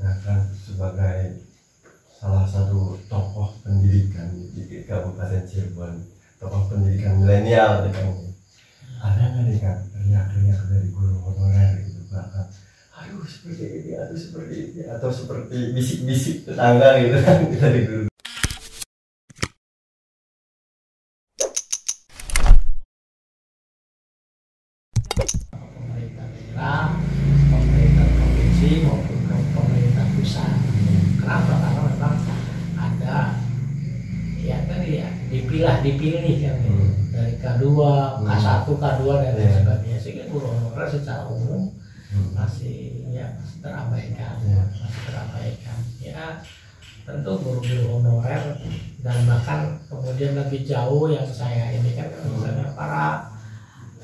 Nah kan sebagai salah satu tokoh pendidikan di Kabupaten Cirebon, tokoh pendidikan milenial nih Kang, ada nggak nih Kang teriak-teriak dari guru honorer gitu bahkan aduh seperti ini, aduh seperti ini, atau seperti bisik-bisik tetangga gitu kan dari guru? Pemerintah daerah, pemerintah provinsi maupun pemerintah pusat. Kenapa? Karena memang ada ya tadi ya dipilih kan dari K2, K1, K2 dan lain sebagainya, sehingga guru honorer secara umum masih terabaikan, ya tentu guru-guru honorer dan bahkan kemudian lebih jauh yang saya ini kan misalnya para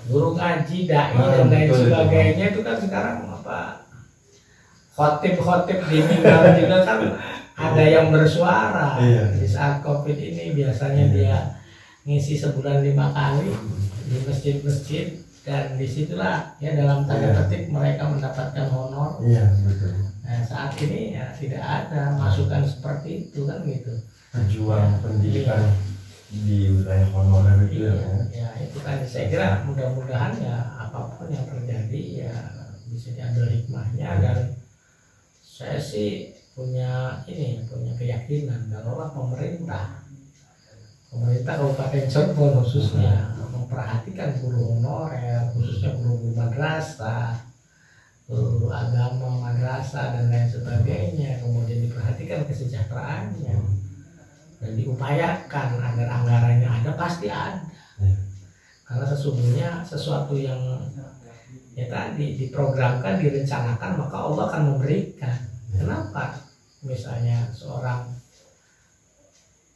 guru ngaji, dai dan lain sebagainya itu kan sekarang khotib di mimbar juga kan ada yang bersuara. Di saat COVID ini biasanya dia ngisi sebulan 5 kali di masjid-masjid, dan disitulah ya dalam tanda petik mereka mendapatkan honor. Betul. Nah saat ini ya tidak ada masukan seperti itu kan gitu. Pejuang pendidikan di wilayah honorer itu ya itu kan saya kira mudah-mudahan ya apapun yang terjadi ya bisa diambil hikmahnya, dan saya sih punya keyakinan kalau pemerintah Kabupaten Cirebon khususnya memperhatikan guru honorer, khususnya guru madrasah, guru agama madrasah dan lain sebagainya, kemudian diperhatikan kesejahteraannya dan diupayakan agar anggarannya ada, pasti ada. Karena sesungguhnya sesuatu yang ya tadi diprogramkan, direncanakan, maka Allah akan memberikan. Kenapa? Misalnya seorang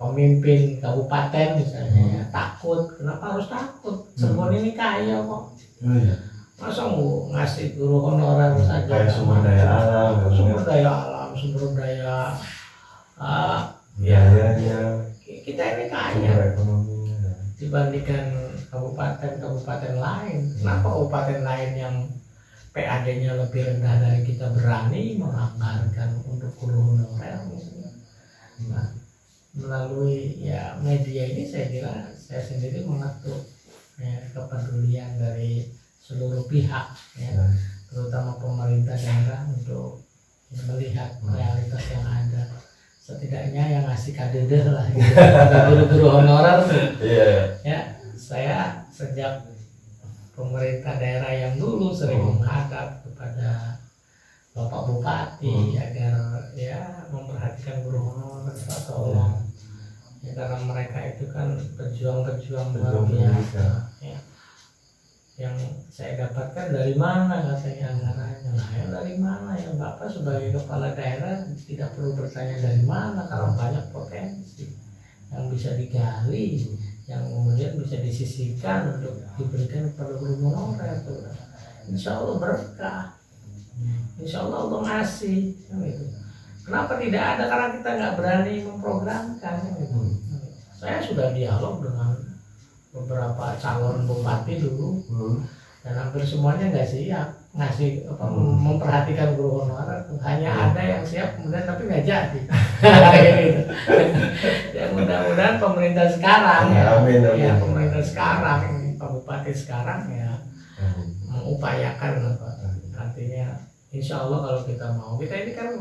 pemimpin kabupaten misalnya takut, kenapa harus takut? Cirebon ini kaya kok. Masa mau ngasih guru honorer saja? Kayak sumber daya alam, sumber daya biayanya, kita ini kaya dibandingkan kabupaten lain. Kenapa kabupaten lain yang PAD-nya lebih rendah dari kita berani menganggarkan untuk guru honorer? Nah, melalui ya media ini saya kira saya sendiri mengetuk ya, kepedulian dari seluruh pihak ya, terutama pemerintah daerah untuk melihat realitas yang ada. Setidaknya yang ngasih kadeder lah gitu. Guru-guru honorer ya, saya sejak pemerintah daerah yang dulu sering menghadap kepada Bapak Bupati agar ya memperhatikan guru honorer, tolong ya, karena mereka itu kan pejuang-pejuang luar biasa ya. Yang saya dapatkan dari mana katanya anggarannya, nah ya dari mana ya Bapak sebagai kepala daerah tidak perlu bertanya dari mana, karena banyak potensi yang bisa digali, yang kemudian bisa disisihkan untuk diberikan kepada guru honorer. Insya Allah berkah, insya Allah Allah ngasih gitu. Kenapa tidak ada? Karena kita nggak berani memprogramkan gitu. Saya sudah dialog dengan beberapa calon bupati dulu dan hampir semuanya nggak siap ngasih memperhatikan guru honorer. Hanya ada yang siap kemudian tapi nggak jadi. Gitu. Ya mudah-mudahan pemerintah sekarang ya pemerintah sekarang, Pak Bupati sekarang ya mengupayakan artinya insya Allah kalau kita mau, kita ini kan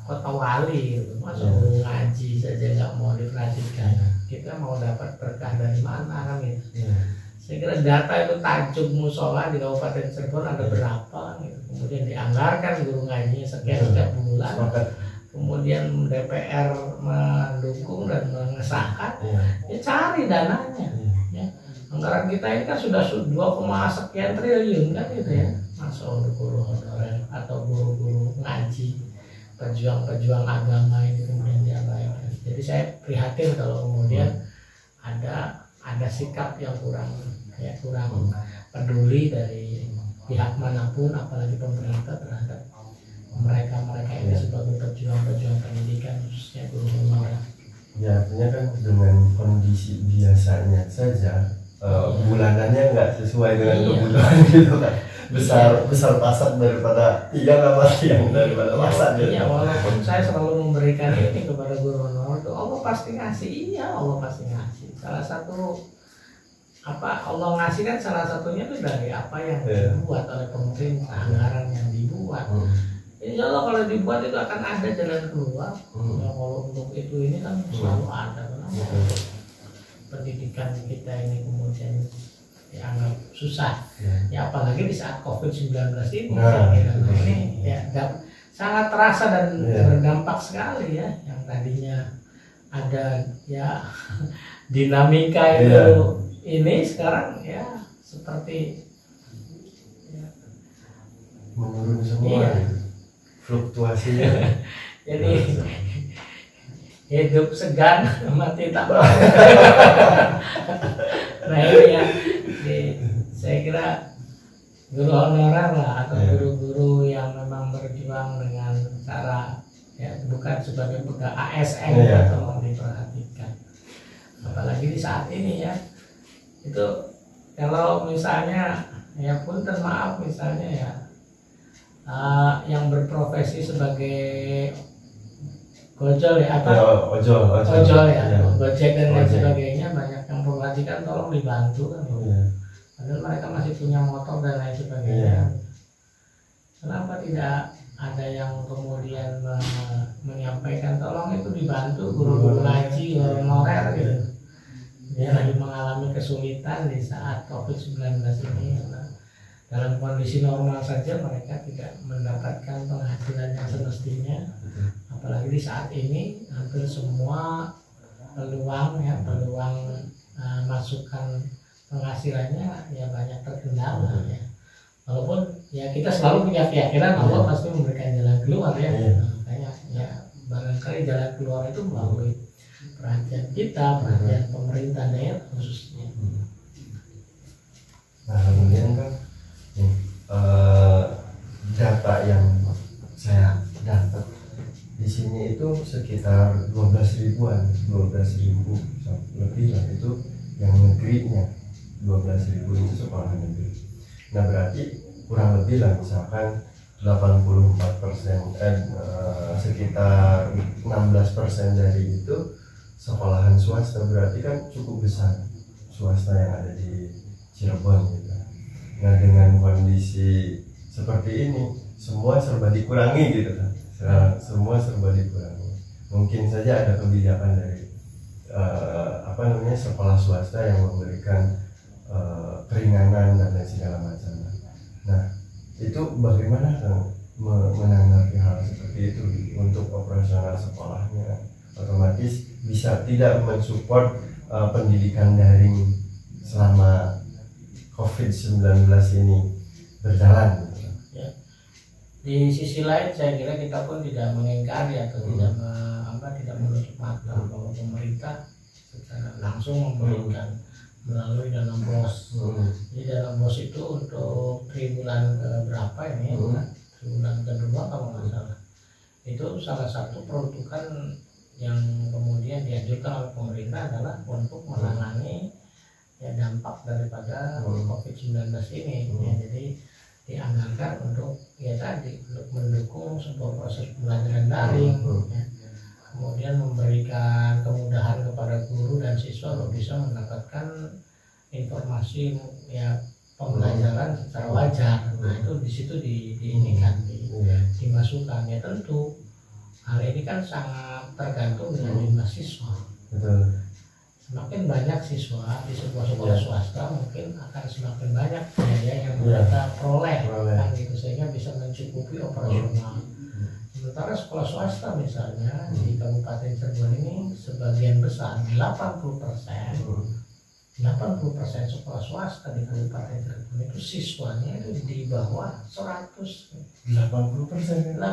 kota wali gitu. Masa guru ngaji saja nggak mau diperhatikan, kita mau dapat berkah dari mana kan gitu. Saya kira data itu tajuk musola di Kabupaten Cirebon ada berapa gitu. Kemudian dianggarkan guru ngajinya sekian setiap bulan, kemudian DPR mendukung dan mengesahkan, ya cari dananya ya. Anggaran kita ini kan sudah 2, sekian triliun kan gitu ya, masa untuk guru honorer atau guru-guru ngaji, pejuang-pejuang agama ini kemudian diabaikan. Jadi saya prihatin kalau kemudian ada sikap yang kurang peduli dari pihak manapun, apalagi pemerintah terhadap mereka ini sebagai pejuang-pejuang pendidikan khususnya guru honorer. Ya artinya kan dengan kondisi biasanya saja bulanannya nggak sesuai dengan kebutuhan gitu kan. besar pasak daripada yang daripada masak. Iya, walaupun saya selalu memberikan ini kepada guru honor itu, Allah pasti ngasih. Iya, Allah pasti ngasih. Salah satu Allah ngasih kan salah satunya itu dari apa yang dibuat oleh pemerintah, anggaran yang dibuat. Insya Allah kalau dibuat itu akan ada jalan keluar. Ya, kalau untuk itu ini kan selalu ada. Pendidikan kita ini kemudian dianggap susah. Ya apalagi di saat COVID-19 ini. Ini ya sangat terasa dan berdampak sekali ya. Yang tadinya ada ya dinamika itu. Ini sekarang ya seperti menurun semua, fluktuasinya. Jadi hidup segan mati tak mau. Nah ini ya, saya kira guru honorer lah atau guru-guru yang memang berjuang dengan cara ya bukan sebagai pegawai ASN atau diperhatikan. Apalagi di saat ini ya. Itu kalau misalnya ya punten maaf misalnya ya yang berprofesi sebagai ojol ya ojol ya Gojek dan lain sebagainya banyak yang perhatikan tolong dibantu kan padahal mereka masih punya motor dan lain sebagainya. Kenapa tidak ada yang kemudian menyampaikan tolong itu dibantu guru-guru ngaji honorer gitu. Dia lagi mengalami kesulitan di saat COVID-19 ini. Dalam kondisi normal saja mereka tidak mendapatkan penghasilan yang semestinya. Apalagi di saat ini hampir semua peluang masukan penghasilannya ya banyak terkendala ya. Walaupun ya kita selalu punya keyakinan Allah pasti memberikan jalan keluar ya. Makanya ya barangkali jalan keluar itu melalui perhatian kita, perhatian pemerintah daerah khususnya. Nah kemudian kan data yang saya dapat di sini itu sekitar 12.000 lebih lah itu yang negerinya 12.000 itu sekolah negeri. Nah berarti kurang lebih lah misalkan 84% sekitar 16% dari itu sekolahan swasta, berarti kan cukup besar swasta yang ada di Cirebon gitu. Nah dengan kondisi seperti ini semua serba dikurangi gitu kan, semua serba dikurangi. Mungkin saja ada kebijakan dari sekolah swasta yang memberikan keringanan dan lain segala macam. Nah itu bagaimana kan menanggapi hal seperti itu untuk operasional sekolahnya? Otomatis bisa tidak mensupport pendidikan daring selama COVID-19 ini berjalan. Ya. Di sisi lain saya kira kita pun tidak mengingkari atau tidak menutup mata bahwa pemerintah secara langsung memberikan melalui dana BOS. Jadi dana BOS itu untuk triwulan berapa ini? Triwulan kedua kalau nggak salah. Itu salah satu peruntukan yang kemudian dianjurkan oleh pemerintah adalah untuk menangani ya dampak daripada COVID-19 ini. Ya, jadi dianggarkan untuk ya tadi untuk mendukung sebuah proses pembelajaran daring, ya. Kemudian memberikan kemudahan kepada guru dan siswa untuk bisa mendapatkan informasi ya pembelajaran secara wajar. Nah itu di situ dimasukkan ya tentu. Hal ini kan sangat tergantung dengan jumlah siswa. Semakin banyak siswa di sebuah sekolah swasta mungkin akan semakin banyak biaya yang mereka peroleh kan gitu, sehingga bisa mencukupi operasional. Sementara sekolah swasta misalnya di Kabupaten Cirebon ini sebagian besar 80% sekolah swasta di Kabupaten Cirebon itu siswanya itu di bawah 100. 80%.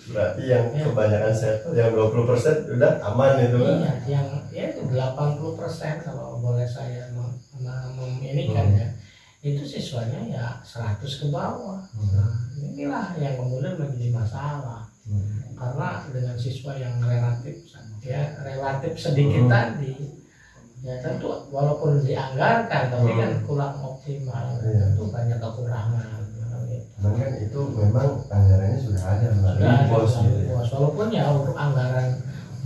Berarti yang kebanyakan sektor yang 20% udah aman itu kan? Iya, yang ya itu 80% kalau boleh saya meminikan ya. Itu siswanya ya 100 ke bawah. Nah, inilah yang kemudian menjadi masalah. Karena dengan siswa yang relatif sedikit tadi, Ya tentu walaupun dianggarkan tapi kan kurang optimal. Tentu banyak kekurangan. Cuman kan itu memang anggarannya sudah ada melalui bos gitu ya. Walaupun ya untuk anggaran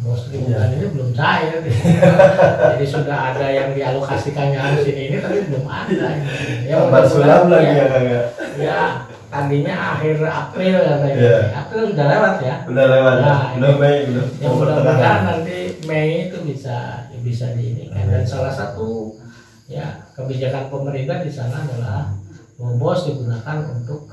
bos lingkungan ini belum cair. Jadi sudah ada yang dialokasikannya harus ini tapi belum ada. Ya sulam lagi ya kagak. Ya tadinya akhir April katanya. April sudah lewat ya. Udah lewat. Nah, udah Mei udah. Yang mudah-mudahan nanti Mei itu bisa diinikan. Dan salah satu ya kebijakan pemerintah di sana adalah bos digunakan untuk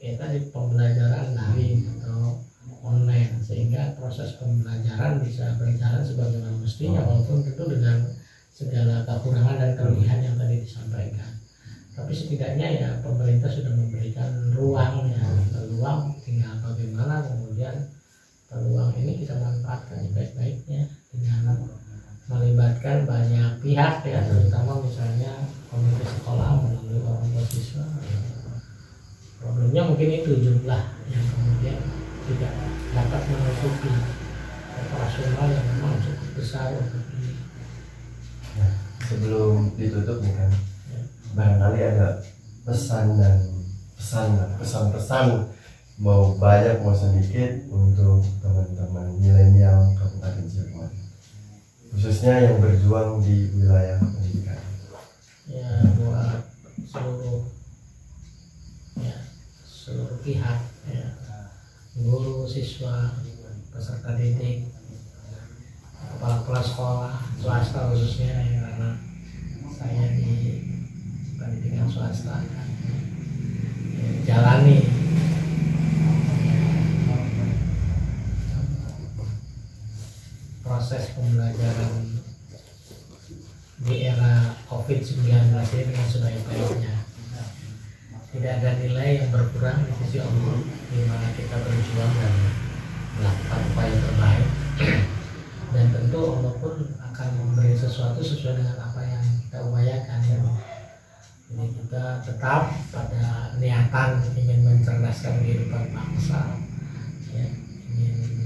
ya tadi pembelajaran daring atau online sehingga proses pembelajaran bisa berjalan sebagaimana mestinya walaupun tentu dengan segala kekurangan dan kelebihan yang tadi disampaikan. Tapi setidaknya ya pemerintah sudah memberikan ruang tinggal bagaimana kemudian peluang ini kita manfaatkan baik-baiknya dengan melibatkan banyak pihak ya, terutama misalnya komite sekolah melalui orang tua siswa. Problemnya mungkin itu jumlah yang kemudian tidak dapat menutupi operasional yang memang cukup besar untuk ini. Nah, sebelum ditutup nih kan, barangkali ada pesan-pesan mau banyak mau sedikit untuk teman-teman milenial Kabupaten Cirebon, khususnya yang berjuang di wilayah pendidikan. Ya buat seluruh pihak ya, guru, siswa, peserta didik, kepala sekolah swasta khususnya ya, karena saya di pendidikan swasta ya, jalani proses pembelajaran di era COVID-19 ini dengan sebaik-baiknya. Tidak ada nilai yang berkurang di sisi Allah di mana kita berjuang dan melakukan upaya terbaik. Dan tentu Allah pun akan memberi sesuatu sesuai dengan apa yang kita upayakan. Jadi kita tetap pada niatan ingin mencerdaskan kehidupan bangsa, ya, ingin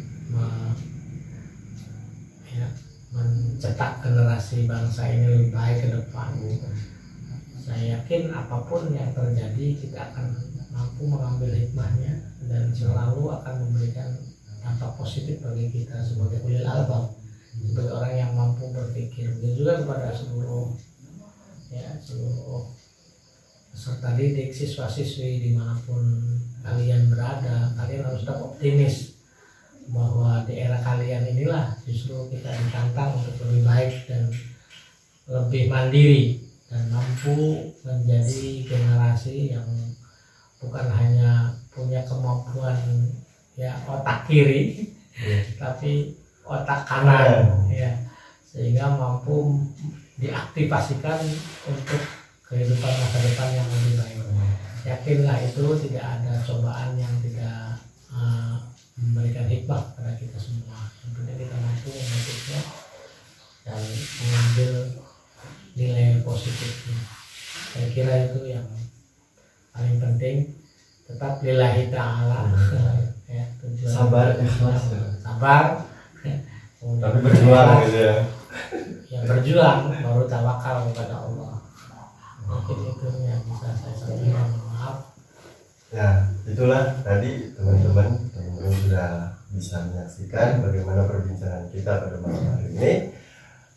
mencetak generasi bangsa ini lebih baik ke depan. Saya yakin apapun yang terjadi kita akan mampu mengambil hikmahnya dan selalu akan memberikan dampak positif bagi kita sebagai ulil albab, sebagai orang yang mampu berpikir. Dan juga kepada seluruh peserta didik, siswa-siswi dimanapun kalian berada, kalian harus tetap optimis bahwa di era kalian inilah justru kita ditantang untuk lebih baik dan lebih mandiri dan mampu menjadi generasi yang bukan hanya punya kemampuan ya otak kiri tapi otak kanan ya, sehingga mampu diaktifasikan untuk kehidupan masa depan yang lebih baik. Yakinlah itu tidak ada cobaan yang tidak memberikan hikmah pada kita semua. Tentunya kita mampu memetiknya dan mengambil nilai positifnya. Saya kira itu yang paling penting. Tetap lillahi ta'ala ya, sabar, ikhlas, sabar tapi berjuang gitu ya. Yang berjuang baru tawakal kepada Allah. Mungkin itu yang bisa saya sampaikan. Maaf ya, itulah tadi teman-teman sudah bisa menyaksikan bagaimana perbincangan kita pada malam hari ini.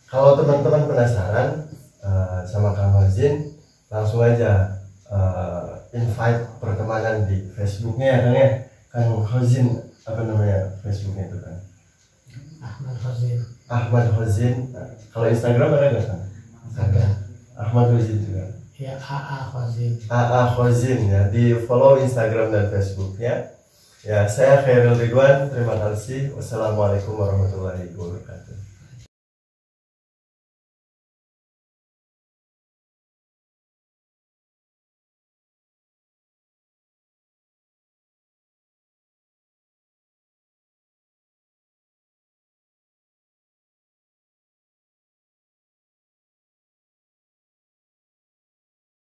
Kalau teman-teman penasaran sama Kang Hozin, langsung aja invite pertemanan di Facebooknya ya Kang ya. Kang Hozin, apa namanya Facebooknya itu kan? Ahmad Hozin. Kalau Instagram ada nggak Kang? Ada. Ahmad Hozin juga. Ya, Hozin. Hozin ya, di follow Instagram dan Facebooknya. Ya, saya Khairul Ridwan. Terima kasih. Wassalamualaikum warahmatullahi wabarakatuh.